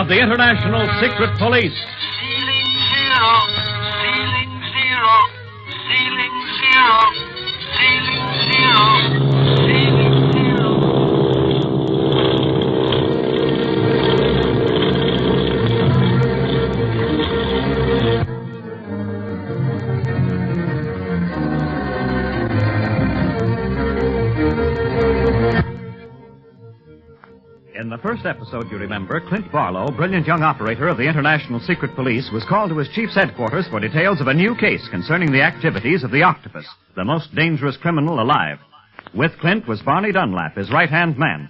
of the International Secret Police. Ceiling zero, ceiling zero, ceiling zero, ceiling zero, ceiling zero. In the first episode, you remember, Clint Barlow, brilliant young operator of the International Secret Police, was called to his chief's headquarters for details of a new case concerning the activities of the Octopus, the most dangerous criminal alive. With Clint was Barney Dunlap, his right-hand man.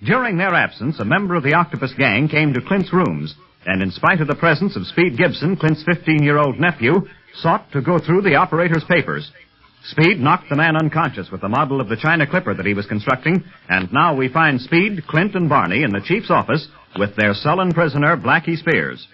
During their absence, a member of the Octopus gang came to Clint's rooms, and in spite of the presence of Speed Gibson, Clint's 15-year-old nephew, sought to go through the operator's papers. Speed knocked the man unconscious with the model of the China Clipper that he was constructing, and now we find Speed, Clint, and Barney in the chief's office with their sullen prisoner, Blackie Spears.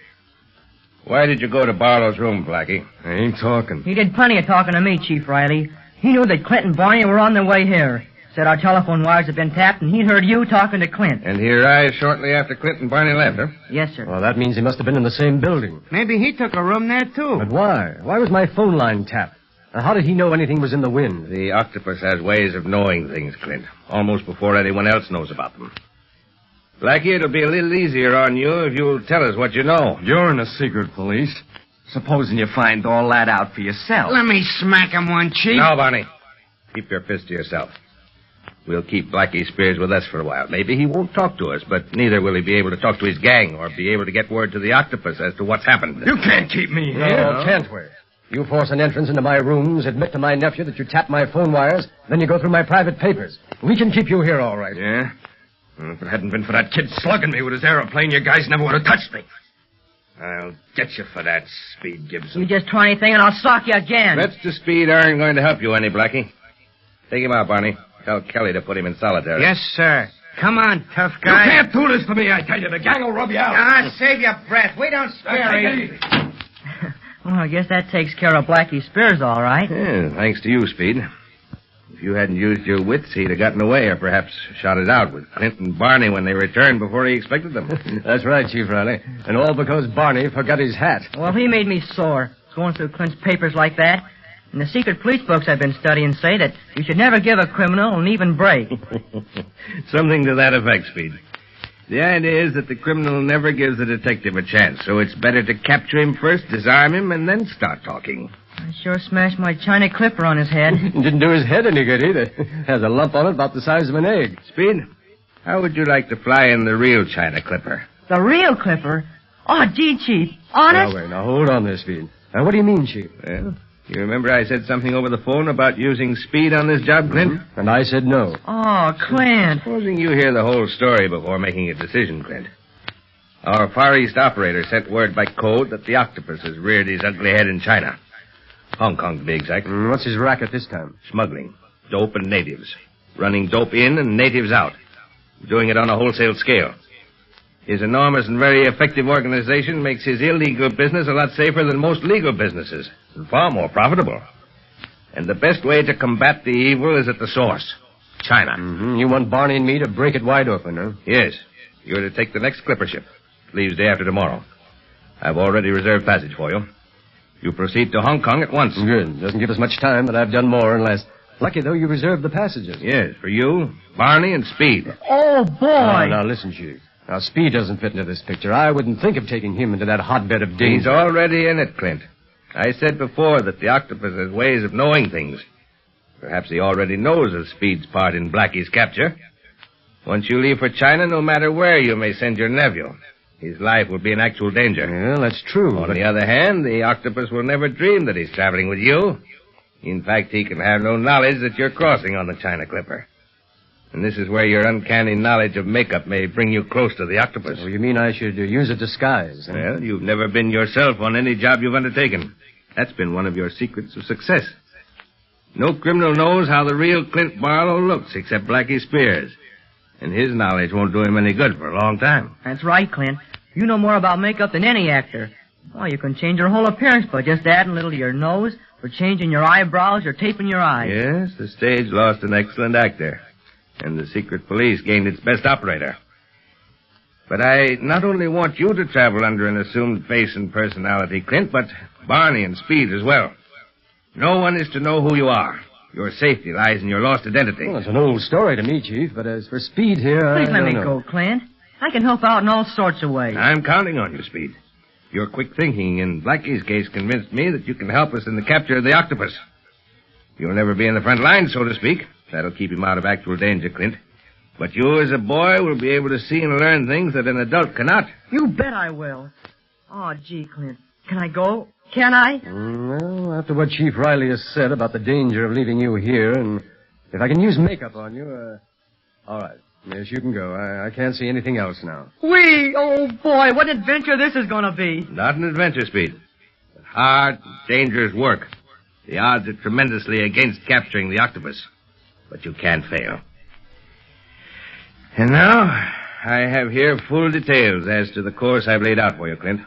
Why did you go to Barlow's room, Blackie? I ain't talking. He did plenty of talking to me, Chief Riley. He knew that Clint and Barney were on their way here. Said our telephone wires had been tapped, and he'd heard you talking to Clint. And he arrived shortly after Clint and Barney left, huh? Yes, sir. Well, that means he must have been in the same building. Maybe he took a room there, too. But why? Why was my phone line tapped? How did he know anything was in the wind? The Octopus has ways of knowing things, Clint, almost before anyone else knows about them. Blackie, it'll be a little easier on you if you'll tell us what you know. You're in the secret police. Supposing you find all that out for yourself. Let me smack him one, Chief. No, Barney. Keep your fist to yourself. We'll keep Blackie Spears with us for a while. Maybe he won't talk to us, but neither will he be able to talk to his gang or be able to get word to the Octopus as to what's happened. You can't keep me here. No, can't we? You force an entrance into my rooms, admit to my nephew that you tapped my phone wires, then you go through my private papers. We can keep you here, all right. Yeah? Well, if it hadn't been for that kid slugging me with his aeroplane, you guys never would have touched me. I'll get you for that, Speed Gibson. You just try anything, and I'll sock you again. Threats to Speed aren't going to help you any, Blackie. Take him out, Barney. Tell Kelly to put him in solitary. Yes, sir. Come on, tough guy. You can't do this to me, I tell you. The gang will rub you out. Ah, save your breath. We don't spare you. Well, I guess that takes care of Blackie Spears, all right. Yeah, thanks to you, Speed. If you hadn't used your wits, he'd have gotten away or perhaps shot it out with Clint and Barney when they returned before he expected them. That's right, Chief Riley. And all because Barney forgot his hat. Well, he made me sore. Going through Clint's papers like that. And the secret police books I've been studying say that you should never give a criminal an even break. Something to that effect, Speed. The idea is that the criminal never gives the detective a chance, so it's better to capture him first, disarm him, and then start talking. I sure smashed my China Clipper on his head. Didn't do his head any good either. Has a lump on it about the size of an egg. Speed, how would you like to fly in the real China Clipper? The real Clipper? Oh, gee, Chief. Honest? Now, wait, now, hold on there, Speed. Now, what do you mean, Chief? Well, you remember I said something over the phone about using Speed on this job, Clint? Mm-hmm. And I said no. Oh, Clint. Supposing you hear the whole story before making a decision, Clint. Our Far East operator sent word by code that the Octopus has reared his ugly head in China. Hong Kong, to be exact. What's his racket this time? Smuggling. Dope and natives. Running dope in and natives out. Doing it on a wholesale scale. His enormous and very effective organization makes his illegal business a lot safer than most legal businesses. And far more profitable. And the best way to combat the evil is at the source. China. Mm-hmm. You want Barney and me to break it wide open, huh? Yes. You're to take the next clipper ship. It leaves day after tomorrow. I've already reserved passage for you. You proceed to Hong Kong at once. Good. Doesn't give us much time, but I've done more and less. Lucky, though, you reserved the passages. Yes, for you, Barney, and Speed. Oh, boy. Now, listen, Chief. Now, Speed doesn't fit into this picture. I wouldn't think of taking him into that hotbed of danger. He's already in it, Clint. I said before that the Octopus has ways of knowing things. Perhaps he already knows of Speed's part in Blackie's capture. Once you leave for China, no matter where you may send your nephew, his life will be in actual danger. Well, that's true. On the other hand, the Octopus will never dream that he's traveling with you. In fact, he can have no knowledge that you're crossing on the China Clipper. And this is where your uncanny knowledge of makeup may bring you close to the Octopus. Oh, you mean I should use a disguise? Huh? Well, you've never been yourself on any job you've undertaken. That's been one of your secrets of success. No criminal knows how the real Clint Barlow looks except Blackie Spears. And his knowledge won't do him any good for a long time. That's right, Clint. You know more about makeup than any actor. Well, you can change your whole appearance by just adding a little to your nose, or changing your eyebrows, or taping your eyes. Yes, the stage lost an excellent actor. And the secret police gained its best operator. But I not only want you to travel under an assumed face and personality, Clint, but Barney and Speed as well. No one is to know who you are. Your safety lies in your lost identity. Well, it's an old story to me, Chief, but as for Speed here, Please let me know. go, Clint. I can help out in all sorts of ways. I'm counting on you, Speed. Your quick thinking in Blackie's case convinced me that you can help us in the capture of the Octopus. You'll never be in the front line, so to speak. That'll keep him out of actual danger, Clint. But you, as a boy, will be able to see and learn things that an adult cannot. You bet I will. Oh, gee, Clint. Can I go? Can I? Well, after what Chief Riley has said about the danger of leaving you here, and if I can use makeup on you, all right. Yes, you can go. I can't see anything else now. Whee! Oh, boy, what an adventure this is going to be. Not an adventure, Speed. But hard, dangerous work. The odds are tremendously against capturing the Octopus. But you can't fail. And now, I have here full details as to the course I've laid out for you, Clint.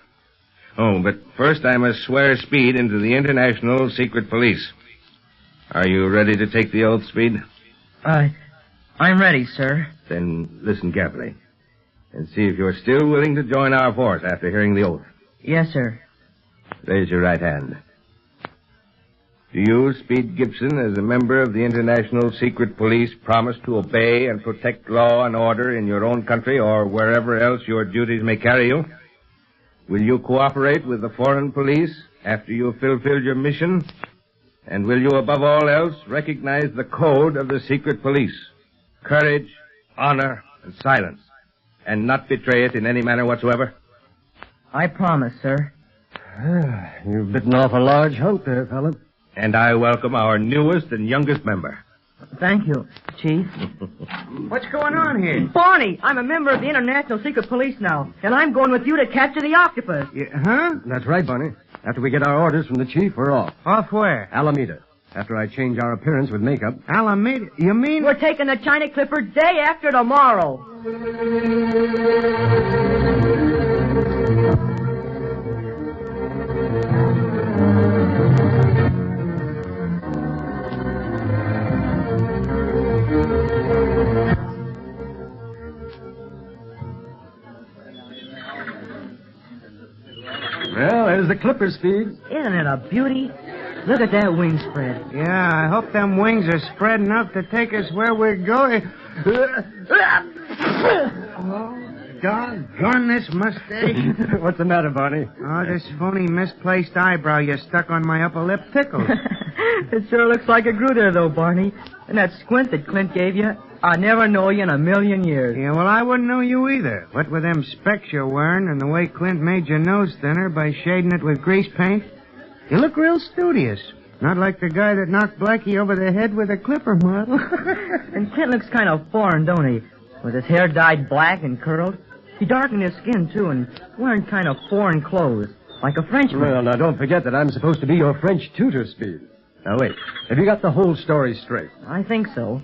Oh, but first I must swear Speed into the International Secret Police. Are you ready to take the oath, Speed? I'm ready, sir. Then listen carefully. And see if you're still willing to join our force after hearing the oath. Yes, sir. Raise your right hand. Do you, Speed Gibson, as a member of the International Secret Police, promise to obey and protect law and order in your own country or wherever else your duties may carry you? Will you cooperate with the foreign police after you have fulfilled your mission? And will you, above all else, recognize the code of the secret police? Courage, honor, and silence. And not betray it in any manner whatsoever? I promise, sir. You've bitten off a large hunk there, fella. And I welcome our newest and youngest member. Thank you, Chief. What's going on here? Barney, I'm a member of the International Secret Police now, and I'm going with you to capture the Octopus. Huh? That's right, Barney. After we get our orders from the Chief, we're off. Off where? Alameda. After I change our appearance with makeup. Alameda? You mean? We're taking the China Clipper day after tomorrow. Well, there's the Clipper, Speed. Isn't it a beauty? Look at that wing spread. Yeah, I hope them wings are spread enough to take us where we're going. Oh, doggone this mustache. What's the matter, Barney? Oh, this phony misplaced eyebrow you stuck on my upper lip tickles. It sure looks like it grew there, though, Barney. And that squint that Clint gave you, I'd never know you in a million years. Yeah, well, I wouldn't know you either. What with them specs you're wearing and the way Clint made your nose thinner by shading it with grease paint, you look real studious. Not like the guy that knocked Blackie over the head with a clipper model. And Clint looks kind of foreign, don't he? With his hair dyed black and curled. He darkened his skin, too, and wearing kind of foreign clothes, like a Frenchman. Well, now, don't forget that I'm supposed to be your French tutor, Speed. Now, wait. Have you got the whole story straight? I think so.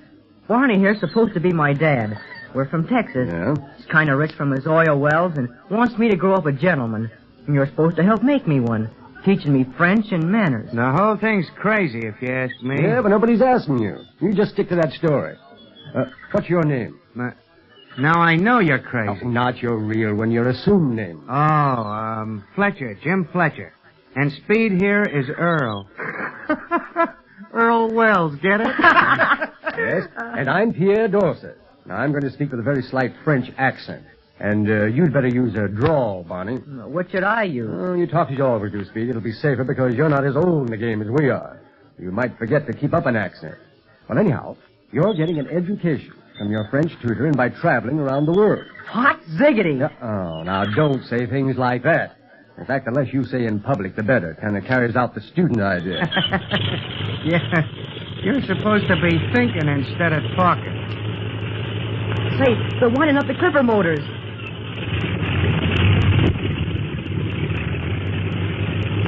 Barney here's supposed to be my dad. We're from Texas. Yeah? He's kind of rich from his oil wells and wants me to grow up a gentleman. And you're supposed to help make me one, teaching me French and manners. The whole thing's crazy, if you ask me. Yeah, but nobody's asking you. You just stick to that story. What's your name? Now I know you're crazy. Oh, not your real one, your assumed name. Oh, Fletcher, Jim Fletcher. And Speed here is Earl. Earl Wells, get it? Yes, and I'm Pierre Dorset. Now, I'm going to speak with a very slight French accent. And you'd better use a drawl, Barney. What should I use? Oh, you talk as you always do, Speed. It'll be safer because you're not as old in the game as we are. You might forget to keep up an accent. Well, anyhow, you're getting an education from your French tutor and by traveling around the world. Hot ziggity. Oh, now don't say things like that. In fact, the less you say in public, the better. Kind of carries out the student idea. Yeah, you're supposed to be thinking instead of talking. Say, they're winding up the Clipper motors.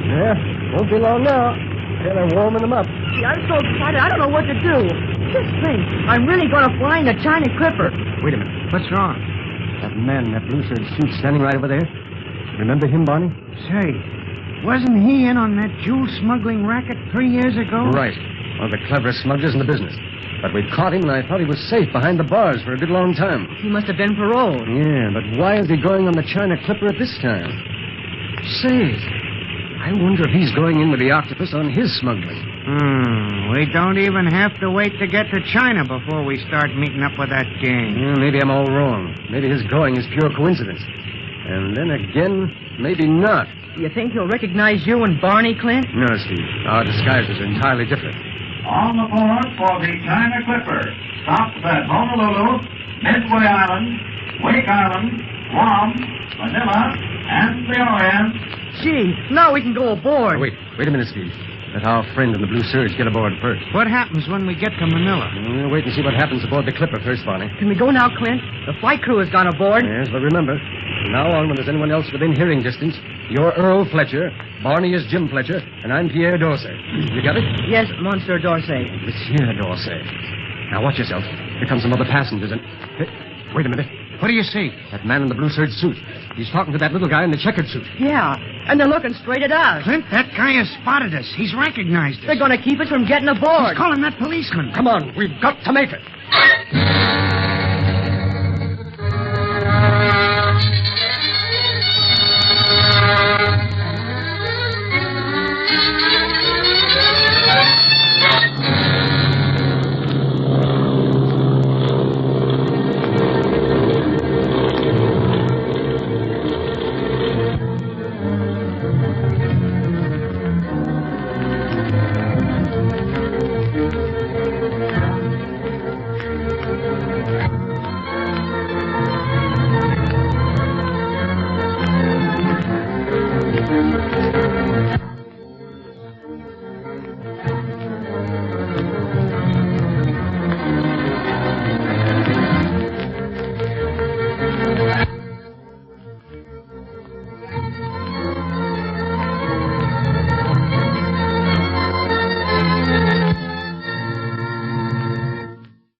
Yeah, won't be long now. Yeah, they're warming them up. Gee, I'm so excited, I don't know what to do. Just think, I'm really going to fly in the China Clipper. Wait a minute. What's wrong? That man in that blue-shirted suit standing right over there. Remember him, Barney? Say, wasn't he in on that jewel smuggling racket 3 years ago? Right. One of the cleverest smugglers in the business. But we've caught him, and I thought he was safe behind the bars for a good long time. He must have been paroled. Yeah, but why is he going on the China Clipper at this time? Say, I wonder if he's going in with the Octopus on his smuggling. We don't even have to wait to get to China before we start meeting up with that gang. Yeah, maybe I'm all wrong. Maybe his going is pure coincidence. And then again, maybe not. You think he'll recognize you and Barney, Clint? No, Steve. Our disguises are entirely different. On the board for the China Clipper. Stops at Honolulu, Midway Island, Wake Island, Guam, Manila, and the Orient. Gee, now we can go aboard. Oh, wait a minute, Steve. Let our friend in the blue serge get aboard first. What happens when we get to Manila? We'll wait and see what happens aboard the Clipper first, Barney. Can we go now, Clint? The flight crew has gone aboard. Yes, but remember, from now on, when there's anyone else within hearing distance, you're Earl Fletcher, Barney is Jim Fletcher, and I'm Pierre Dorsey. You got it? Yes, Monsieur Dorsey. Monsieur Dorsey. Now, watch yourself. Here come some other passengers, and... Hey, wait a minute. What do you see? That man in the blue serge suit. He's talking to that little guy in the checkered suit. Yeah, and they're looking straight at us. Clint, that guy has spotted us. He's recognized us. They're going to keep us from getting aboard. He's calling that policeman. Come on, we've got to make it.